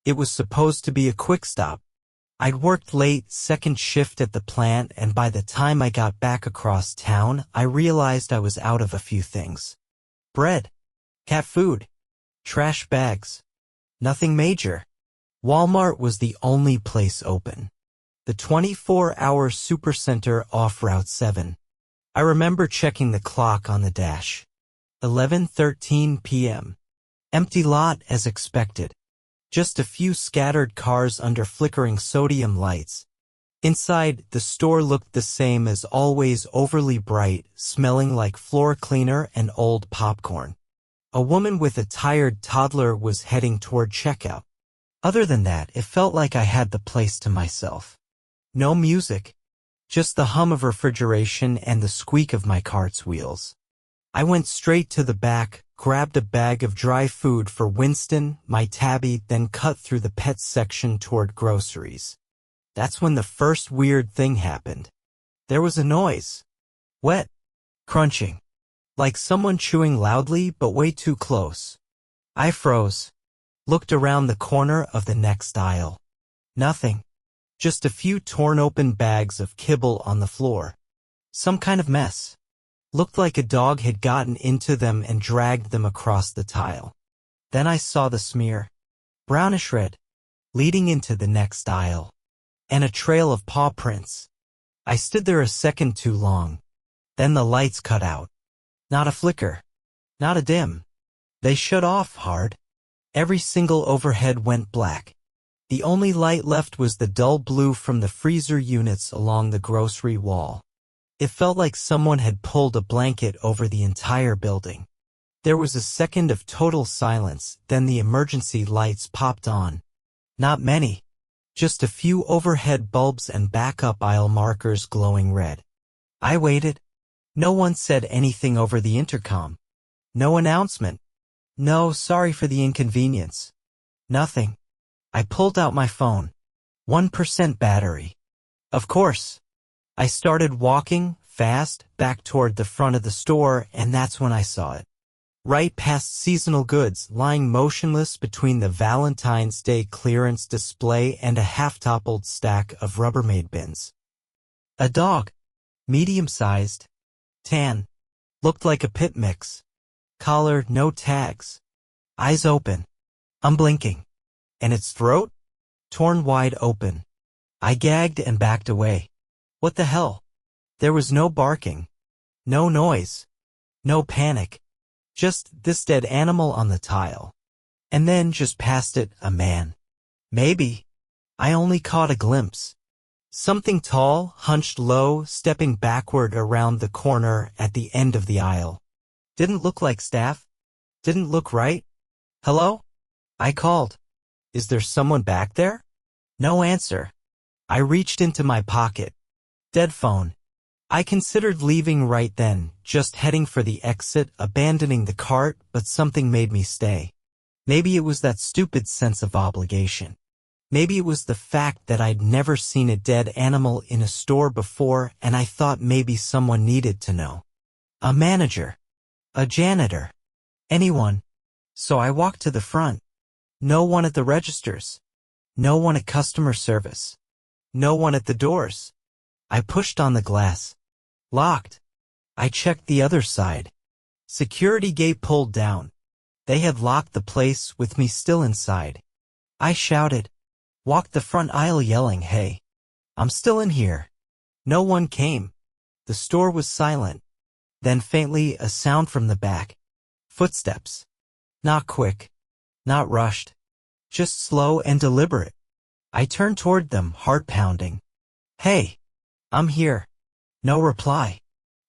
It was supposed to be a quick stop. I'd worked late, second shift at the plant, and by the time I got back across town, I realized I was out of a few things. Bread, cat food, trash bags. Nothing major. Walmart was the only place open. The 24-hour supercenter off Route 7. I remember checking the clock on the dash. 11:13 p.m. Empty lot as expected. Just a few scattered cars under flickering sodium lights. Inside, the store looked the same as always, overly bright, smelling like floor cleaner and old popcorn. A woman with a tired toddler was heading toward checkout. Other than that, it felt like I had the place to myself. No music, just the hum of refrigeration and the squeak of my cart's wheels. I went straight to the back, grabbed a bag of dry food for Winston, my tabby, then cut through the pet section toward groceries. That's when the first weird thing happened. There was a noise. Wet. Crunching. Like someone chewing loudly but way too close. I froze. Looked around the corner of the next aisle. Nothing. Just a few torn open bags of kibble on the floor. Some kind of mess. Looked like a dog had gotten into them and dragged them across the tile. Then I saw the smear. Brownish red. Leading into the next aisle. And a trail of paw prints. I stood there a second too long. Then the lights cut out. Not a flicker. Not a dim. They shut off hard. Every single overhead went black. The only light left was the dull blue from the freezer units along the grocery wall. It felt like someone had pulled a blanket over the entire building. There was a second of total silence, then the emergency lights popped on. Not many. Just a few overhead bulbs and backup aisle markers glowing red. I waited. No one said anything over the intercom. No announcement. No, sorry for the inconvenience. Nothing. I pulled out my phone. 1% battery. Of course. I started walking, fast, back toward the front of the store, and that's when I saw it. Right past seasonal goods, lying motionless between the Valentine's Day clearance display and a half-toppled stack of Rubbermaid bins. A dog. Medium-sized. Tan. Looked like a pit mix. Collar, no tags. Eyes open. Unblinking. And its throat? Torn wide open. I gagged and backed away. What the hell? There was no barking. No noise. No panic. Just this dead animal on the tile. And then just past it, a man. Maybe. I only caught a glimpse. Something tall, hunched low, stepping backward around the corner at the end of the aisle. Didn't look like staff. Didn't look right. Hello? I called. Is there someone back there? No answer. I reached into my pocket. Dead phone. I considered leaving right then, just heading for the exit, abandoning the cart, but something made me stay. Maybe it was that stupid sense of obligation. Maybe it was the fact that I'd never seen a dead animal in a store before, and I thought maybe someone needed to know. A manager. A janitor. Anyone. So I walked to the front. No one at the registers. No one at customer service. No one at the doors. I pushed on the glass. Locked. I checked the other side. Security gate pulled down. They had locked the place with me still inside. I shouted. Walked the front aisle yelling, hey. I'm still in here. No one came. The store was silent. Then faintly a sound from the back. Footsteps. Not quick. Not rushed. Just slow and deliberate. I turned toward them, heart pounding. Hey. I'm here. No reply.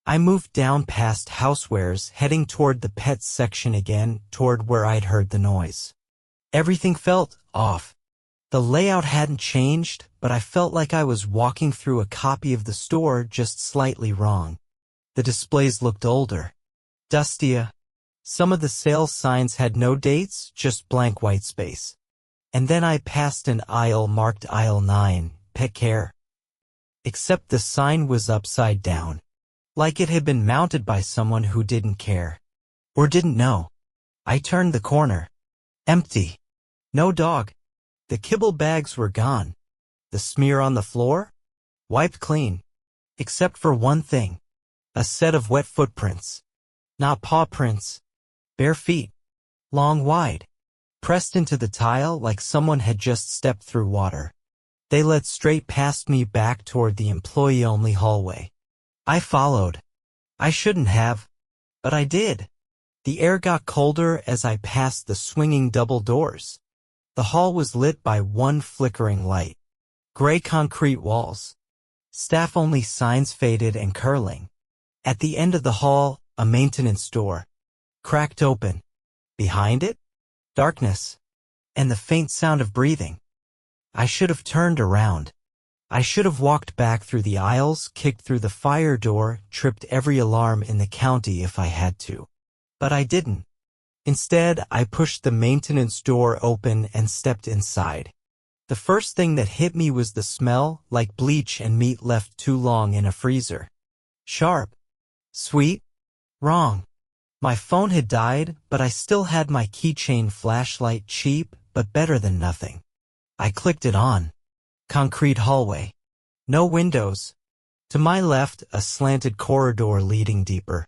I moved down past housewares, heading toward the pets section again, toward where I'd heard the noise. Everything felt off. The layout hadn't changed, but I felt like I was walking through a copy of the store just slightly wrong. The displays looked older. Dustier. Some of the sales signs had no dates, just blank white space. And then I passed an aisle marked aisle 9, pet care. Except the sign was upside down. Like it had been mounted by someone who didn't care. Or didn't know. I turned the corner. Empty. No dog. The kibble bags were gone. The smear on the floor? Wiped clean. Except for one thing. A set of wet footprints. Not paw prints. Bare feet. Long wide. Pressed into the tile like someone had just stepped through water. They led straight past me back toward the employee-only hallway. I followed. I shouldn't have. But I did. The air got colder as I passed the swinging double doors. The hall was lit by one flickering light. Gray concrete walls. Staff-only signs faded and curling. At the end of the hall, a maintenance door. Cracked open. Behind it? Darkness. And the faint sound of breathing. I should have turned around. I should have walked back through the aisles, kicked through the fire door, tripped every alarm in the county if I had to. But I didn't. Instead, I pushed the maintenance door open and stepped inside. The first thing that hit me was the smell, like bleach and meat left too long in a freezer. Sharp. Sweet. Wrong. My phone had died, but I still had my keychain flashlight, cheap, but better than nothing. I clicked it on. Concrete hallway. No windows. To my left, a slanted corridor leading deeper.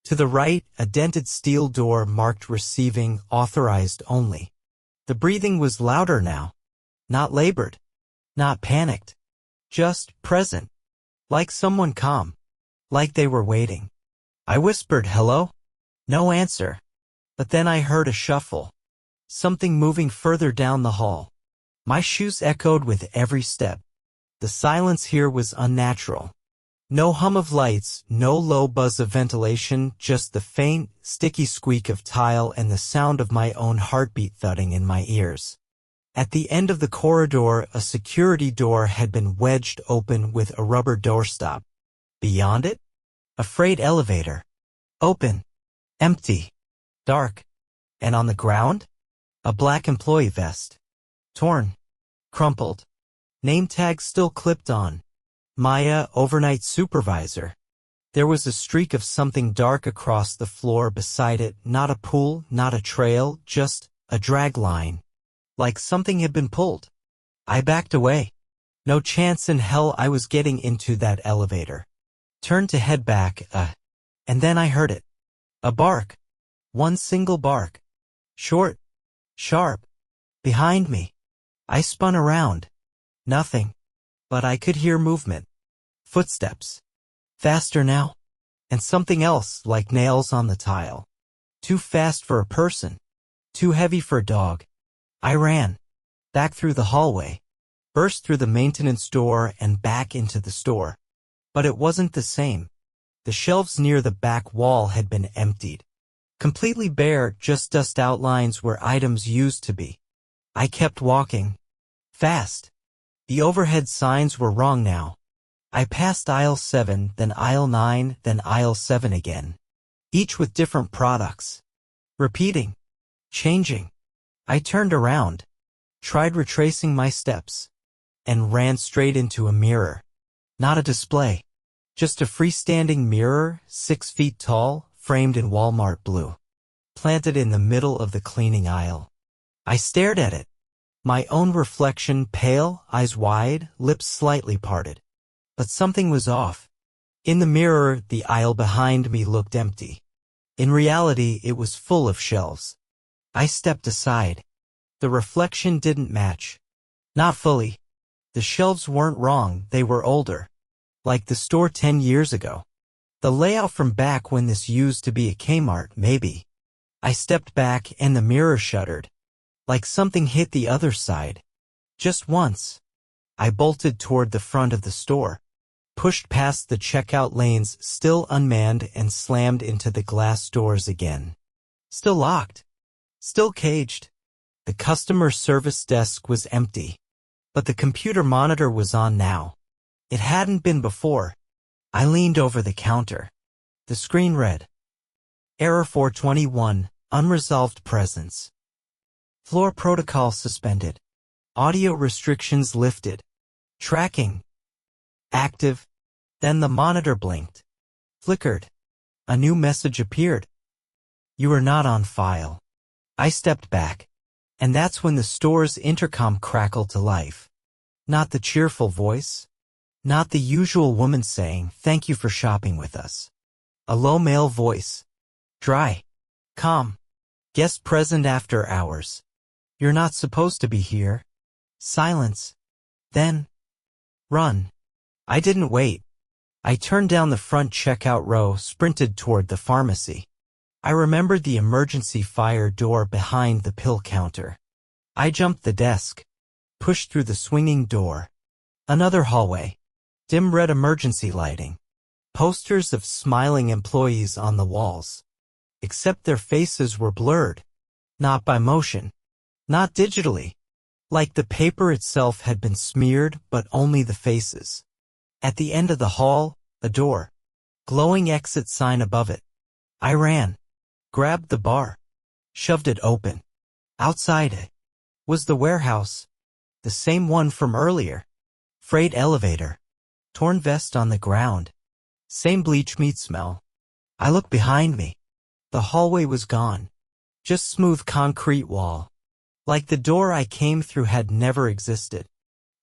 To the right, a dented steel door marked receiving, authorized only. The breathing was louder now. Not labored. Not panicked. Just present. Like someone calm. Like they were waiting. I whispered, "Hello?" No answer. But then I heard a shuffle. Something moving further down the hall. My shoes echoed with every step. The silence here was unnatural. No hum of lights, no low buzz of ventilation, just the faint, sticky squeak of tile and the sound of my own heartbeat thudding in my ears. At the end of the corridor, a security door had been wedged open with a rubber doorstop. Beyond it, a freight elevator. Open. Empty. Dark. And on the ground, a black employee vest. Torn. Crumpled. Name tag still clipped on. Maya, overnight supervisor. There was a streak of something dark across the floor beside it, not a pool, not a trail, just a drag line. Like something had been pulled. I backed away. No chance in hell I was getting into that elevator. Turned to head back, and then I heard it. A bark. One single bark. Short. Sharp. Behind me. I spun around. Nothing. But I could hear movement. Footsteps. Faster now. And something else, like nails on the tile. Too fast for a person. Too heavy for a dog. I ran. Back through the hallway. Burst through the maintenance door and back into the store. But it wasn't the same. The shelves near the back wall had been emptied. Completely bare, just dust outlines where items used to be. I kept walking. Fast. The overhead signs were wrong now. I passed aisle 7, then aisle 9, then aisle 7 again. Each with different products. Repeating. Changing. I turned around. Tried retracing my steps. And ran straight into a mirror. Not a display. Just a freestanding mirror, 6 feet tall, framed in Walmart blue. Planted in the middle of the cleaning aisle. I stared at it. My own reflection, pale, eyes wide, lips slightly parted. But something was off. In the mirror, the aisle behind me looked empty. In reality, it was full of shelves. I stepped aside. The reflection didn't match. Not fully. The shelves weren't wrong, they were older. Like the store 10 years ago. The layout from back when this used to be a Kmart, maybe. I stepped back and the mirror shuddered. Like something hit the other side. Just once. I bolted toward the front of the store. Pushed past the checkout lanes, still unmanned, and slammed into the glass doors again. Still locked. Still caged. The customer service desk was empty. But the computer monitor was on now. It hadn't been before. I leaned over the counter. The screen read. Error 421, unresolved presence. Floor protocol suspended. Audio restrictions lifted. Tracking. Active. Then the monitor blinked. Flickered. A new message appeared. You are not on file. I stepped back. And that's when the store's intercom crackled to life. Not the cheerful voice. Not the usual woman saying, "Thank you for shopping with us." A low male voice. Dry. Calm. Guest present after hours. You're not supposed to be here. Silence. Then. Run. I didn't wait. I turned down the front checkout row, sprinted toward the pharmacy. I remembered the emergency fire door behind the pill counter. I jumped the desk. Pushed through the swinging door. Another hallway. Dim red emergency lighting. Posters of smiling employees on the walls. Except their faces were blurred. Not by motion. Not digitally. Like the paper itself had been smeared, but only the faces. At the end of the hall, a door. Glowing exit sign above it. I ran. Grabbed the bar. Shoved it open. Outside it was the warehouse. The same one from earlier. Freight elevator. Torn vest on the ground. Same bleach meat smell. I looked behind me. The hallway was gone. Just smooth concrete wall. Like the door I came through had never existed.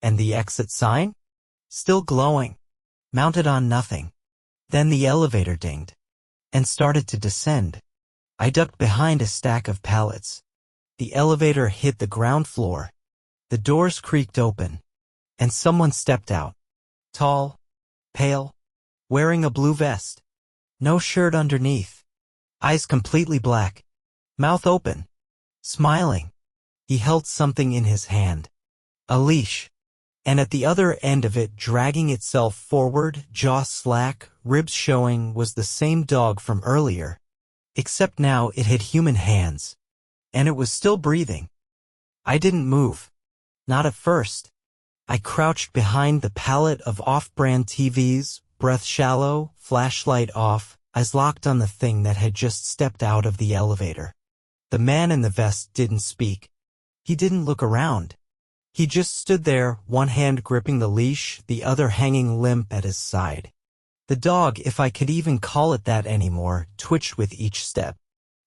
And the exit sign? Still glowing. Mounted on nothing. Then the elevator dinged. And started to descend. I ducked behind a stack of pallets. The elevator hit the ground floor. The doors creaked open. And someone stepped out. Tall. Pale. Wearing a blue vest. No shirt underneath. Eyes completely black. Mouth open. Smiling. He held something in his hand. A leash. And at the other end of it, dragging itself forward, jaw slack, ribs showing, was the same dog from earlier. Except now it had human hands. And it was still breathing. I didn't move. Not at first. I crouched behind the pallet of off-brand TVs, breath shallow, flashlight off, eyes locked on the thing that had just stepped out of the elevator. The man in the vest didn't speak. He didn't look around. He just stood there, one hand gripping the leash, the other hanging limp at his side. The dog, if I could even call it that anymore, twitched with each step.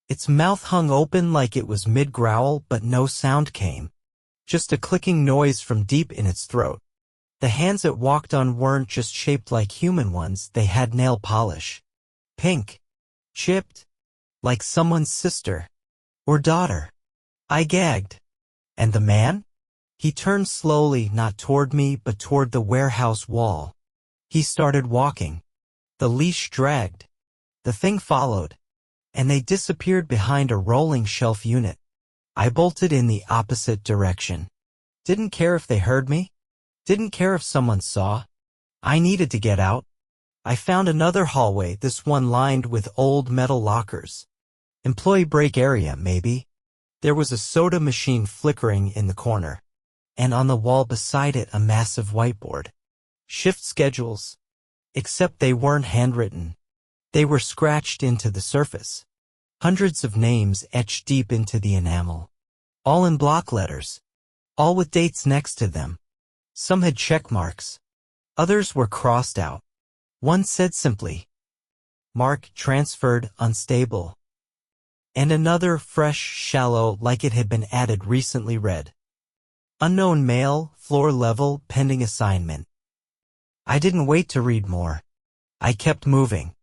Its mouth hung open like it was mid-growl, but no sound came. Just a clicking noise from deep in its throat. The hands it walked on weren't just shaped like human ones, they had nail polish. Pink. Chipped. Like someone's sister. Or daughter. I gagged. And the man? He turned slowly, not toward me, but toward the warehouse wall. He started walking. The leash dragged. The thing followed. And they disappeared behind a rolling shelf unit. I bolted in the opposite direction. Didn't care if they heard me. Didn't care if someone saw. I needed to get out. I found another hallway, this one lined with old metal lockers. Employee break area, maybe. There was a soda machine flickering in the corner. And on the wall beside it a massive whiteboard. Shift schedules. Except they weren't handwritten. They were scratched into the surface. Hundreds of names etched deep into the enamel. All in block letters. All with dates next to them. Some had check marks. Others were crossed out. One said simply, "Mark transferred, unstable." And another, fresh, shallow, like it had been added recently, read, "Unknown male, floor level, pending assignment." I didn't wait to read more. I kept moving.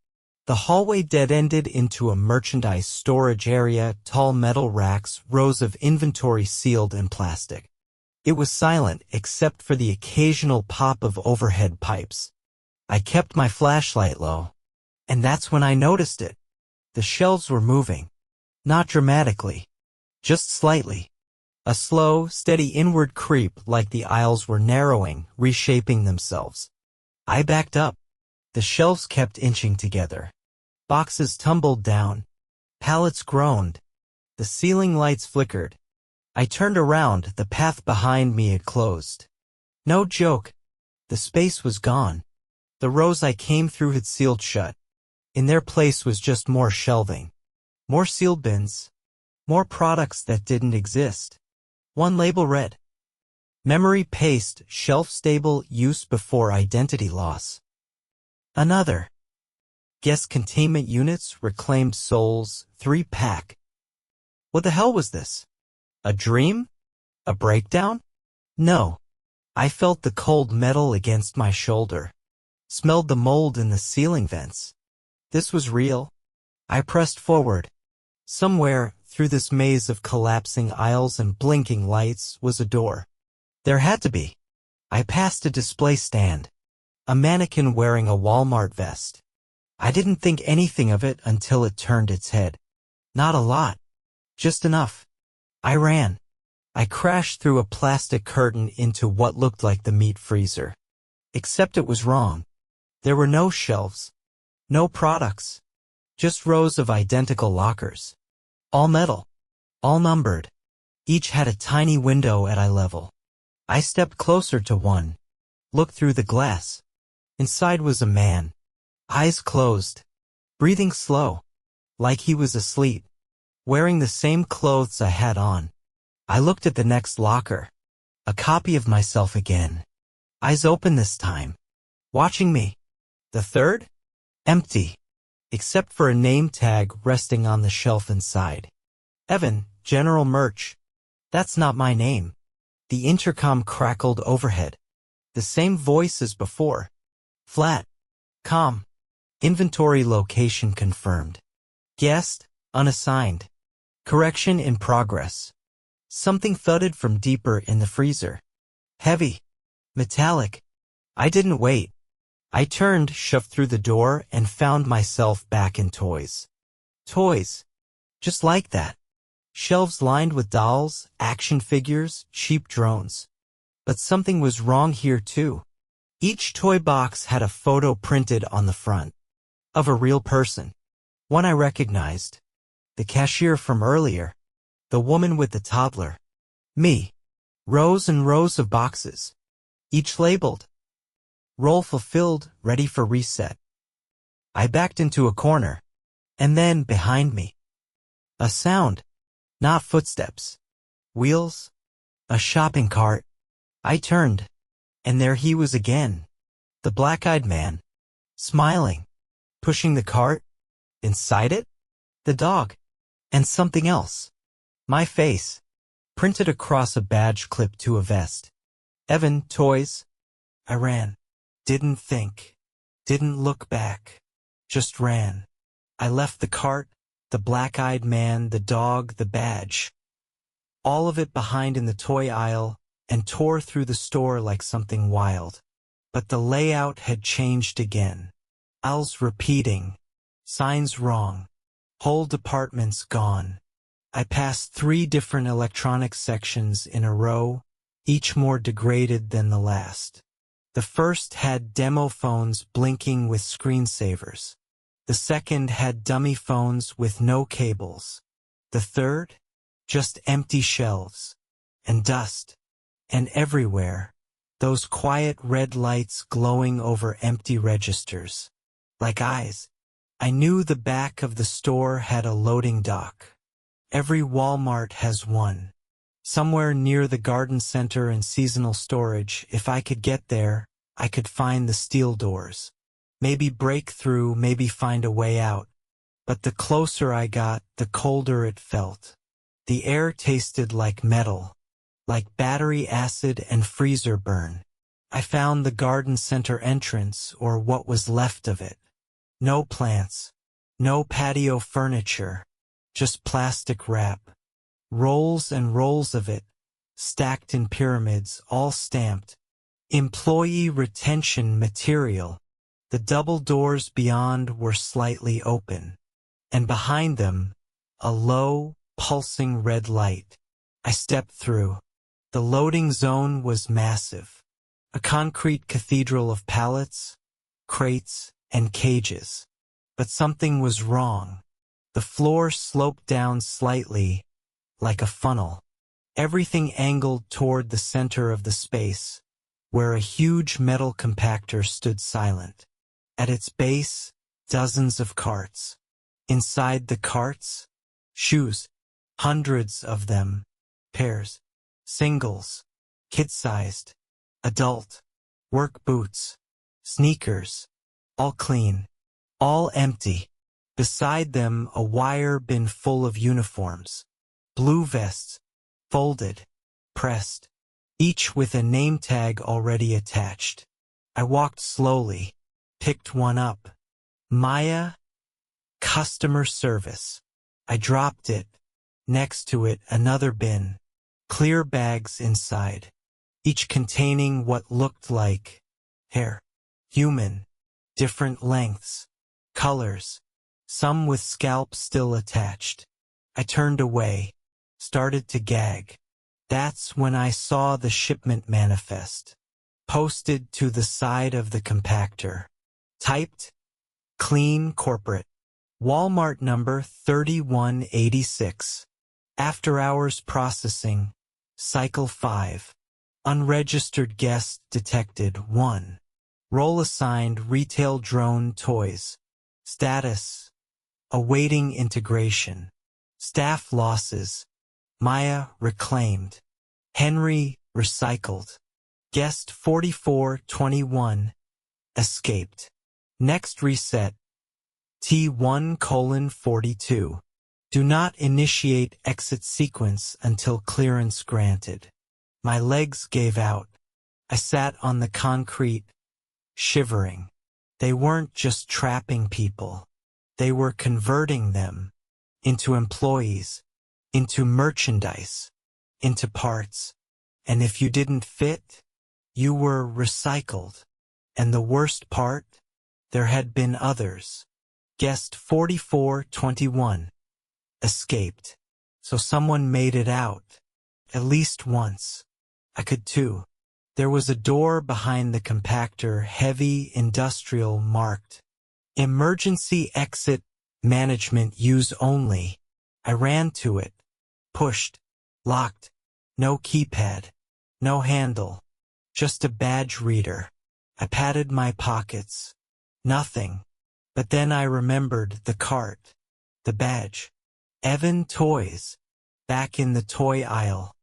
The hallway dead-ended into a merchandise storage area, tall metal racks, rows of inventory sealed in plastic. It was silent except for the occasional pop of overhead pipes. I kept my flashlight low. And that's when I noticed it. The shelves were moving. Not dramatically. Just slightly. A slow, steady inward creep like the aisles were narrowing, reshaping themselves. I backed up. The shelves kept inching together. Boxes tumbled down. Pallets groaned. The ceiling lights flickered. I turned around, the path behind me had closed. No joke. The space was gone. The rows I came through had sealed shut. In their place was just more shelving. More sealed bins. More products that didn't exist. One label read, "Memory paste, shelf-stable, use before identity loss." Another, "Guest containment units, reclaimed souls, 3-pack." What the hell was this? A dream? A breakdown? No. I felt the cold metal against my shoulder. Smelled the mold in the ceiling vents. This was real. I pressed forward. Somewhere, through this maze of collapsing aisles and blinking lights, was a door. There had to be. I passed a display stand. A mannequin wearing a Walmart vest. I didn't think anything of it until it turned its head. Not a lot. Just enough. I ran. I crashed through a plastic curtain into what looked like the meat freezer. Except it was wrong. There were no shelves. No products. Just rows of identical lockers. All metal. All numbered. Each had a tiny window at eye level. I stepped closer to one. Looked through the glass. Inside was a man. Eyes closed. Breathing slow. Like he was asleep. Wearing the same clothes I had on. I looked at the next locker. A copy of myself again. Eyes open this time. Watching me. The third? Empty. Except for a name tag resting on the shelf inside. Evan, General Merch. That's not my name. The intercom crackled overhead. The same voice as before. Flat. Calm. Inventory location confirmed. Guest, unassigned. Correction in progress. Something thudded from deeper in the freezer. Heavy. Metallic. I didn't wait. I turned, shoved through the door, and found myself back in toys. Toys. Just like that. Shelves lined with dolls, action figures, cheap drones. But something was wrong here too. Each toy box had a photo printed on the front. Of a real person. One I recognized. The cashier from earlier. The woman with the toddler. Me. Rows and rows of boxes. Each labeled. Role fulfilled, ready for reset. I backed into a corner. And then, behind me. A sound. Not footsteps. Wheels. A shopping cart. I turned. And there he was again. The black-eyed man. Smiling. Pushing the cart. Inside it? The dog. And something else. My face. Printed across a badge clipped to a vest. Evan, toys. I ran. Didn't think. Didn't look back. Just ran. I left the cart, the black-eyed man, the dog, the badge. All of it behind in the toy aisle, and tore through the store like something wild. But the layout had changed again. Aisles repeating. Signs wrong. Whole departments gone. I passed 3 different electronics sections in a row, each more degraded than the last. The first had demo phones blinking with screensavers. The second had dummy phones with no cables. The third? Just empty shelves. And dust. And everywhere, those quiet red lights glowing over empty registers. Like eyes. I knew the back of the store had a loading dock. Every Walmart has one. Somewhere near the garden center and seasonal storage, if I could get there, I could find the steel doors. Maybe break through, maybe find a way out. But the closer I got, the colder it felt. The air tasted like metal, like battery acid and freezer burn. I found the garden center entrance, or what was left of it. No plants, no patio furniture, just plastic wrap. Rolls and rolls of it, stacked in pyramids, all stamped. Employee retention material. The double doors beyond were slightly open. And behind them, a low, pulsing red light. I stepped through. The loading zone was massive. A concrete cathedral of pallets, crates, and cages. But something was wrong. The floor sloped down slightly, like a funnel. Everything angled toward the center of the space, where a huge metal compactor stood silent. At its base, dozens of carts. Inside the carts, shoes. Hundreds of them. Pairs. Singles. Kid-sized. Adult. Work boots. Sneakers. All clean. All empty. Beside them, a wire bin full of uniforms. Blue vests. folded, pressed, each with a name tag already attached. I walked slowly, picked one up. Maya, customer service. I dropped it. Next to it, another bin. Clear bags inside, each containing what looked like hair. Human. Different lengths. Colors. Some with scalps still attached. I turned away, started to gag. That's when I saw the shipment manifest, posted to the side of the compactor. Typed, clean corporate. Walmart number 3186. After hours processing. Cycle 5. Unregistered guest detected 1. Role assigned retail drone toys. Status. Awaiting integration. Staff losses. Maya reclaimed. Henry recycled. Guest 4421 escaped. Next reset. T1:42. Do not initiate exit sequence until clearance granted. My legs gave out. I sat on the concrete, shivering. They weren't just trapping people. They were converting them into employees, into merchandise, into parts. And if you didn't fit, you were recycled. And the worst part, there had been others. Guest 4421 escaped. So someone made it out. At least once. I could too. There was a door behind the compactor, heavy industrial marked. Emergency exit management use only. I ran to it. Pushed. Locked. No keypad. No handle. Just a badge reader. I patted my pockets. Nothing. But then I remembered the cart. The badge. Evan Toys. Back in the toy aisle.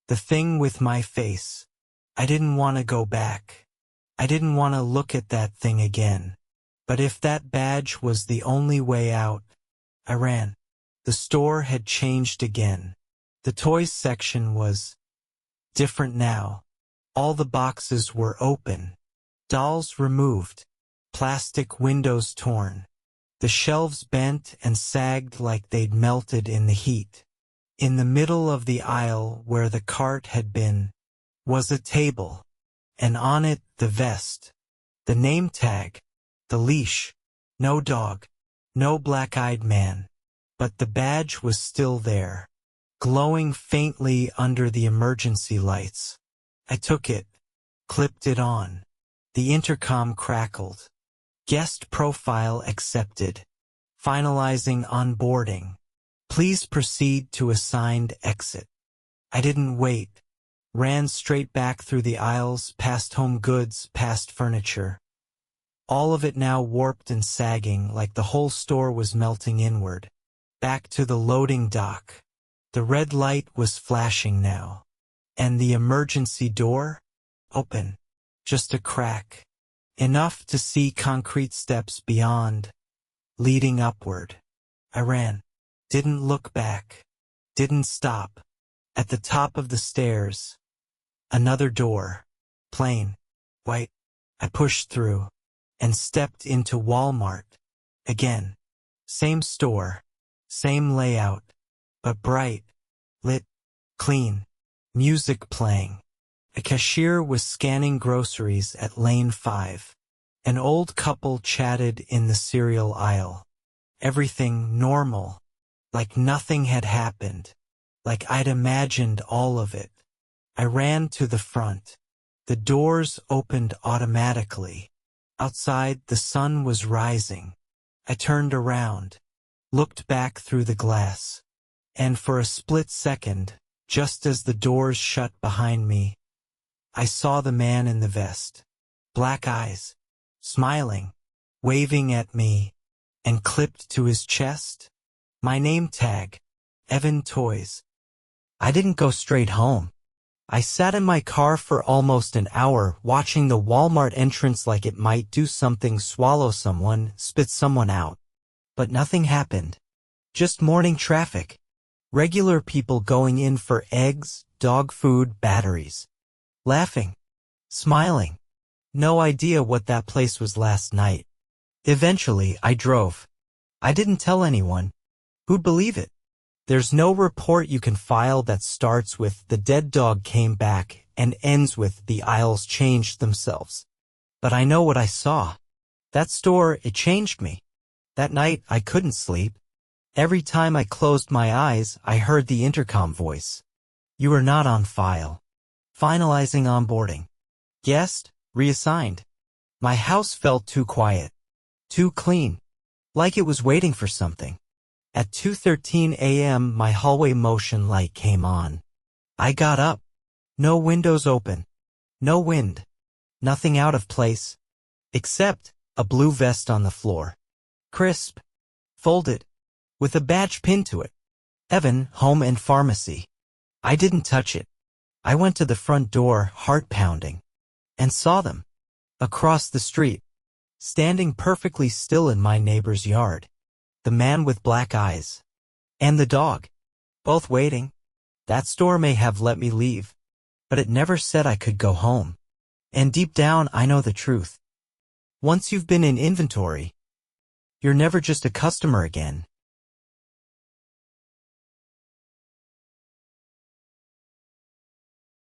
The thing with my face. I didn't want to go back. I didn't want to look at that thing again. But if that badge was the only way out, I ran. The store had changed again. The toys section was different now. All the boxes were open. Dolls removed. Plastic windows torn. The shelves bent and sagged like they'd melted in the heat. In the middle of the aisle where the cart had been, was a table, and on it the vest, the name tag, the leash, no dog, no black-eyed man, but the badge was still there, glowing faintly under the emergency lights. I took it, clipped it on. The intercom crackled. Guest profile accepted. Finalizing onboarding. Please proceed to assigned exit. I didn't wait. Ran straight back through the aisles, past home goods, past furniture. All of it now warped and sagging like the whole store was melting inward. Back to the loading dock. The red light was flashing now. And the emergency door? Open. Just a crack. Enough to see concrete steps beyond, leading upward. I ran. Didn't look back. Didn't stop. At the top of the stairs. Another door. Plain. White. I pushed through. And stepped into Walmart. Again. Same store. Same layout. But bright. Lit. Clean. Music playing. A cashier was scanning groceries at lane 5. An old couple chatted in the cereal aisle. Everything normal. Like nothing had happened. Like I'd imagined all of it. I ran to the front. The doors opened automatically. Outside, the sun was rising. I turned around. Looked back through the glass. And for a split second, just as the doors shut behind me, I saw the man in the vest. Black eyes. Smiling. Waving at me. And clipped to his chest. My name tag. Evan Toys. I didn't go straight home. I sat in my car for almost an hour, watching the Walmart entrance like it might do something, swallow someone, spit someone out. But nothing happened. Just morning traffic. Regular people going in for eggs, dog food, batteries. Laughing. Smiling. No idea what that place was last night. Eventually, I drove. I didn't tell anyone. Who'd believe it? There's no report you can file that starts with "the dead dog came back" and ends with "the aisles changed themselves." But I know what I saw. That store, it changed me. That night, I couldn't sleep. Every time I closed my eyes, I heard the intercom voice. "You are not on file. Finalizing onboarding. Guest, reassigned." My house felt too quiet. Too clean. Like it was waiting for something. At 2:13 a.m., my hallway motion light came on. I got up. No windows open. No wind. Nothing out of place. Except a blue vest on the floor. Crisp. Folded. With a badge pinned to it. Evan, Home and Pharmacy. I didn't touch it. I went to the front door, heart pounding. And saw them. Across the street. Standing perfectly still in my neighbor's yard. The man with black eyes. And the dog. Both waiting. That store may have let me leave. But it never said I could go home. And deep down, I know the truth. Once you've been in inventory, you're never just a customer again.